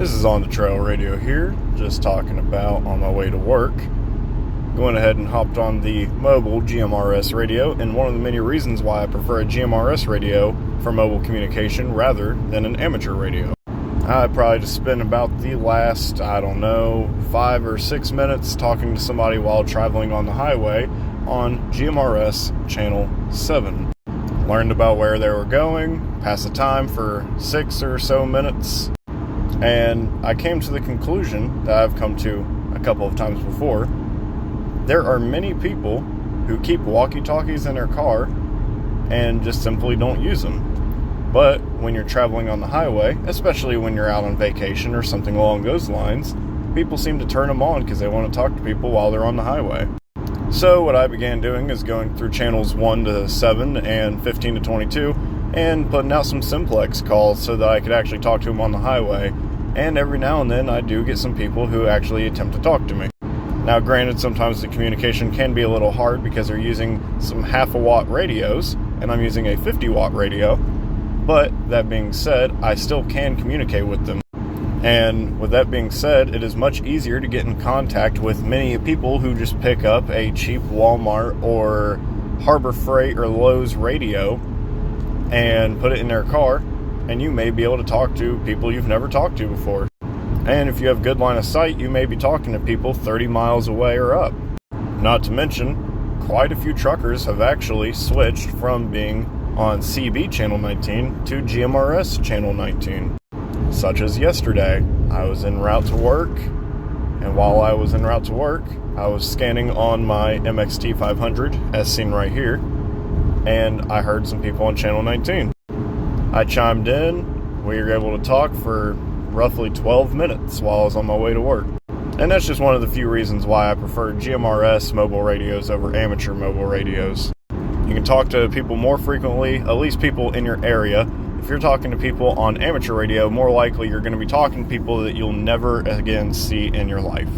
This is On the Trail Radio here, just talking about on my way to work. Going ahead and hopped on the mobile GMRS radio, and one of the many reasons why I prefer a GMRS radio for mobile communication rather than an amateur radio. I probably just spent about the last, 5 or 6 minutes talking to somebody while traveling on the highway on GMRS Channel 7. Learned about where they were going, passed the time for 6 or so minutes, and I came to the conclusion that I've come to a couple of times before. There are many people who keep walkie-talkies in their car and just simply don't use them. But when you're traveling on the highway, especially when you're out on vacation or something along those lines, people seem to turn them on because they want to talk to people while they're on the highway. So what I began doing is going through channels 1 to 7 and 15 to 22 and putting out some simplex calls so that I could actually talk to them on the highway. And every now and then I do get some people who actually attempt to talk to me. Now granted, sometimes the communication can be a little hard because they're using some half a watt radios and I'm using a 50 watt radio. But that being said, I still can communicate with them. And with that being said, it is much easier to get in contact with many people who just pick up a cheap Walmart or Harbor Freight or Lowe's radio and put it in their car, and you may be able to talk to people you've never talked to before. And if you have good line of sight, you may be talking to people 30 miles away or up. Not to mention, quite a few truckers have actually switched from being on CB Channel 19 to GMRS Channel 19. Such as yesterday, I was en route to work, and while I was en route to work, I was scanning on my MXT 500, as seen right here, and I heard some people on Channel 19. I chimed in, we were able to talk for roughly 12 minutes while I was on my way to work. And that's just one of the few reasons why I prefer GMRS mobile radios over amateur mobile radios. You can talk to people more frequently, at least people in your area. If you're talking to people on amateur radio, more likely you're going to be talking to people that you'll never again see in your life.